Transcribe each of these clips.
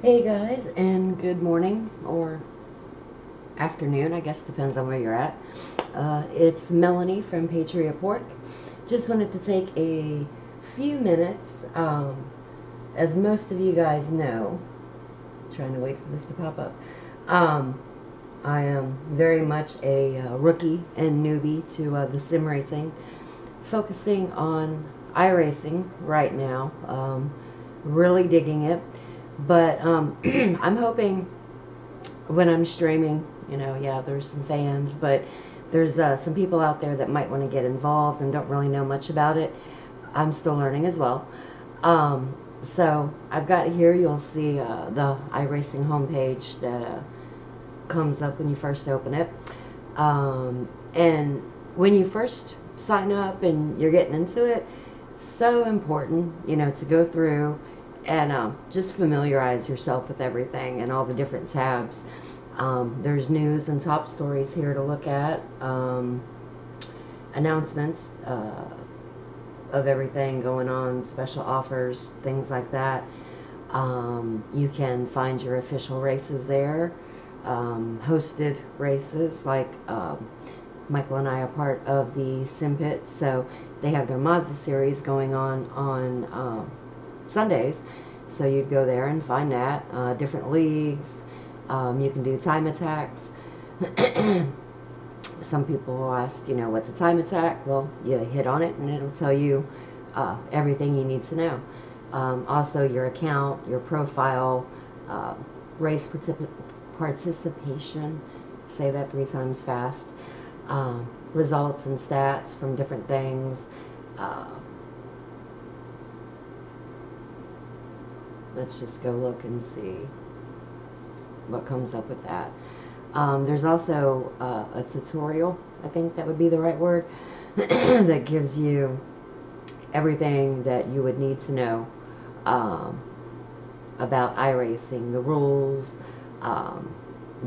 Hey guys, and good morning or afternoon, I guess depends on where you're at. It's Melanie from Patriot Pork. Just wanted to take a few minutes. As most of you guys know, trying to wait for this to pop up. I am very much a rookie and newbie to the sim racing, focusing on iRacing right now. Really digging it. But I'm hoping when I'm streaming, yeah, there's some fans, but there's some people out there that might want to get involved and don't really know much about it. I'm still learning as well. So I've got here, you'll see the iRacing homepage that comes up when you first open it. And when you first sign up and you're getting into it, so important, to go through and just familiarize yourself with everything and all the different tabs. There's news and top stories here to look at, announcements of everything going on, special offers, things like that. You can find your official races there, hosted races like Michael and I are part of the Sim Pit, so they have their Mazda series going on Sundays, so you'd go there and find that. Different leagues. You can do time attacks. Some people will ask, what's a time attack? Well, you hit on it and it'll tell you everything you need to know. Also, your account, your profile, race participation, say that 3 times fast, results and stats from different things. Let's just go look and see what comes up with that. There's also a tutorial, I think that would be the right word, that gives you everything that you would need to know about iRacing, the rules,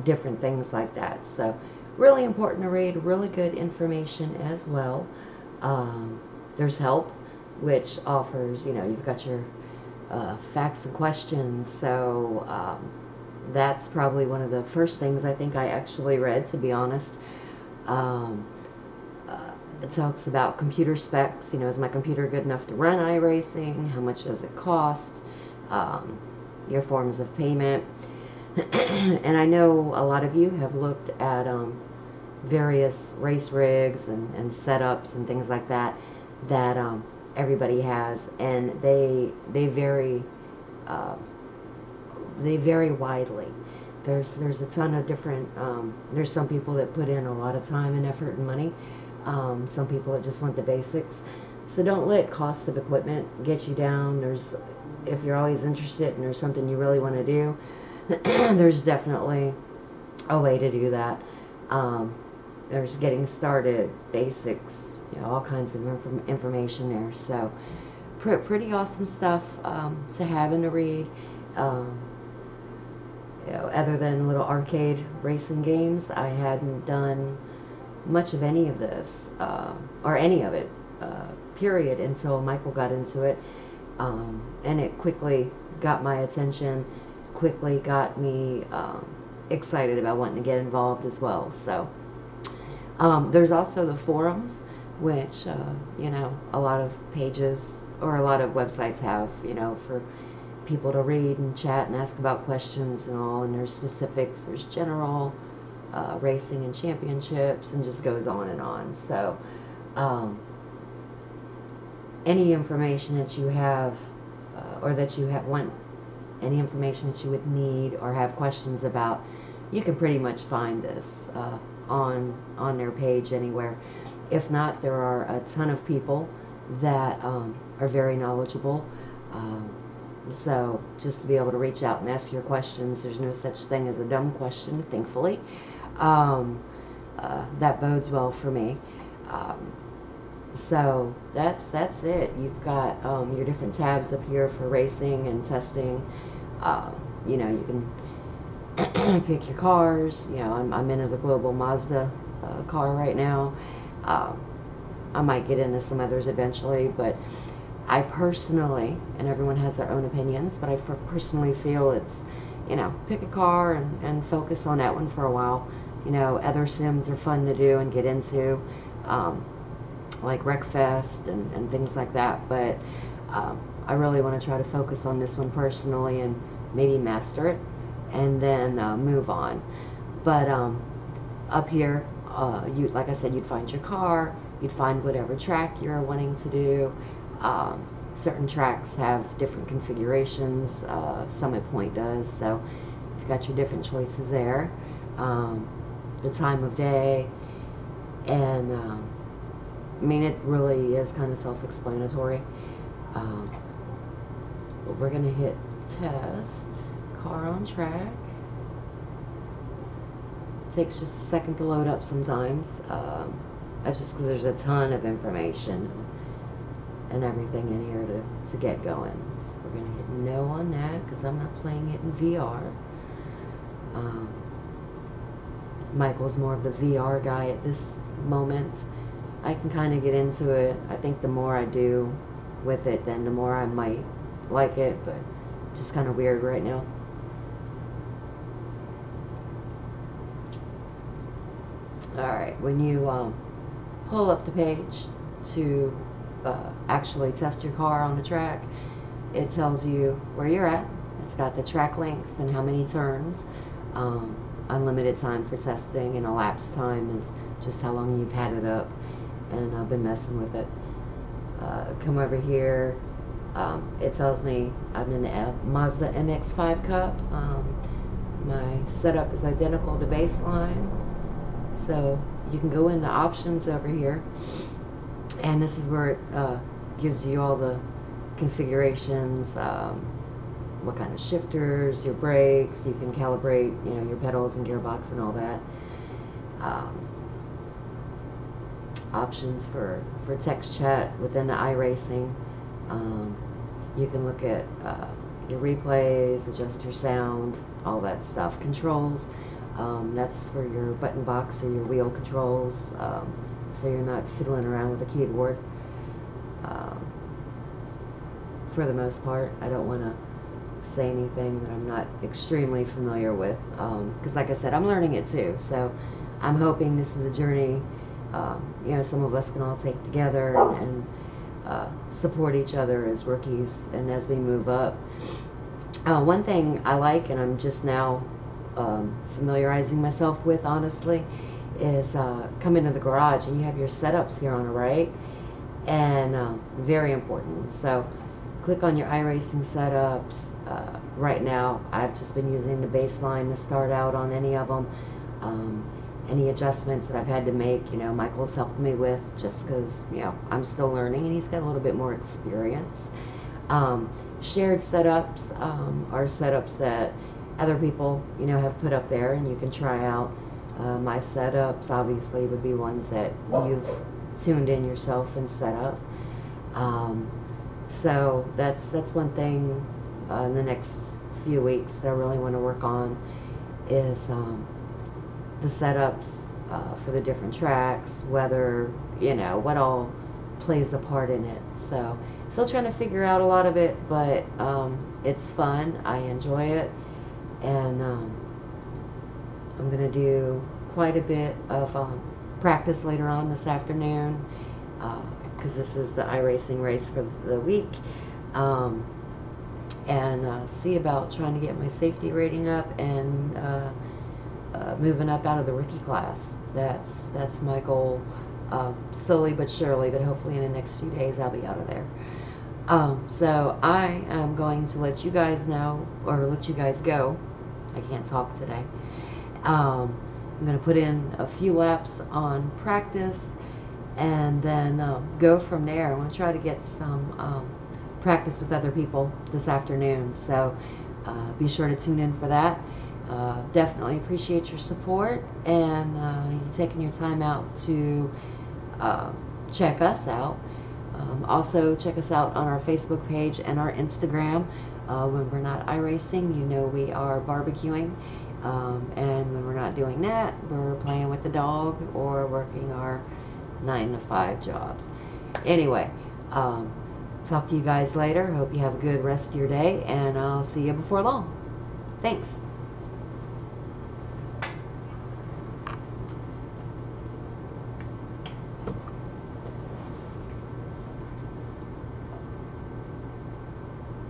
different things like that. So really important to read, really good information as well. There's help, which offers, you've got your facts and questions, so that's probably one of the first things I think I actually read, to be honest. It talks about computer specs, is my computer good enough to run iRacing, how much does it cost, your forms of payment. And I know a lot of you have looked at various race rigs and setups and things like that everybody has, and they vary widely. There's a ton of different. There's some people that put in a lot of time and effort and money. Some people that just want the basics. So don't let cost of equipment get you down. If you're always interested and there's something you really want to do, there's definitely a way to do that. There's getting started, basics, all kinds of information there. So pretty awesome stuff to have and to read. Other than little arcade racing games, I hadn't done much of any of this, or any of it, period, until Michael got into it. And it quickly got my attention, quickly got me excited about wanting to get involved as well. So there's also the forums, which, a lot of pages or a lot of websites have, for people to read and chat and ask about questions and all. And there's specifics, there's general racing and championships, and just goes on and on. So any information that you have or that you want, any information that you would need or have questions about, you can pretty much find this on their page anywhere. If not, there are a ton of people that are very knowledgeable. So just to be able to reach out and ask your questions, there's no such thing as a dumb question, thankfully. That bodes well for me. So that's it. You've got your different tabs up here for racing and testing. You can pick your cars. I'm into the Global Mazda car right now. I might get into some others eventually, but I personally, and everyone has their own opinions, but I personally feel it's pick a car and focus on that one for a while. Other sims are fun to do and get into, like Wreckfest and things like that. But I really want to try to focus on this one personally and maybe master it and then move on. But up here, like I said, you'd find your car, you'd find whatever track you're wanting to do. Certain tracks have different configurations. Summit Point does, so you've got your different choices there. The time of day, and I mean, it really is kind of self-explanatory. But we're gonna hit test, car on track. It takes just a second to load up sometimes. That's just because there's a ton of information and everything in here to get going. So we're gonna hit no on that because I'm not playing it in VR. Michael's more of the VR guy at this moment. I can kind of get into it. I think the more I do with it, then the more I might like it, but just kind of weird right now. Alright, when you pull up the page to actually test your car on the track, it tells you where you're at. It's got the track length and how many turns. Unlimited time for testing, and elapsed time is just how long you've had it up, and I've been messing with it. Come over here, it tells me I'm in the Mazda MX-5 Cup. My setup is identical to baseline, so you can go into options over here, and this is where it gives you all the configurations, what kind of shifters, your brakes. You can calibrate, your pedals and gearbox and all that. Options for text chat within the iRacing. You can look at your replays, adjust your sound, all that stuff. Controls, that's for your button box or your wheel controls, so you're not fiddling around with a keyboard. For the most part, I don't want to say anything that I'm not extremely familiar with, because like I said, I'm learning it too, so I'm hoping this is a journey some of us can all take together and support each other as rookies and as we move up. One thing I like, and I'm just now familiarizing myself with, honestly, is come into the garage and you have your setups here on the right, and very important. So click on your iRacing setups. Right now, I've just been using the baseline to start out on any of them. Any adjustments that I've had to make, Michael's helped me with, just because, I'm still learning and he's got a little bit more experience. Shared setups are setups that other people, have put up there and you can try out. My setups, obviously, would be ones that you've tuned in yourself and set up. So that's one thing in the next few weeks that I really want to work on is the setups for the different tracks, whether, what all plays a part in it. So still trying to figure out a lot of it, but it's fun. I enjoy it, and I'm going to do quite a bit of practice later on this afternoon, because this is the iRacing race for the week, and see about trying to get my safety rating up and moving up out of the rookie class. That's my goal, slowly but surely, but hopefully in the next few days I'll be out of there. So I am going to let you guys know, or let you guys go. I can't talk today. I'm going to put in a few laps on practice and then go from there. I want to try to get some practice with other people this afternoon, so be sure to tune in for that. Definitely appreciate your support and you taking your time out to check us out. Also check us out on our Facebook page and our Instagram. When we're not iRacing, we are barbecuing, and when we're not doing that, we're playing with the dog or working our 9-to-5 jobs. Anyway, talk to you guys later. Hope you have a good rest of your day, and I'll see you before long. Thanks.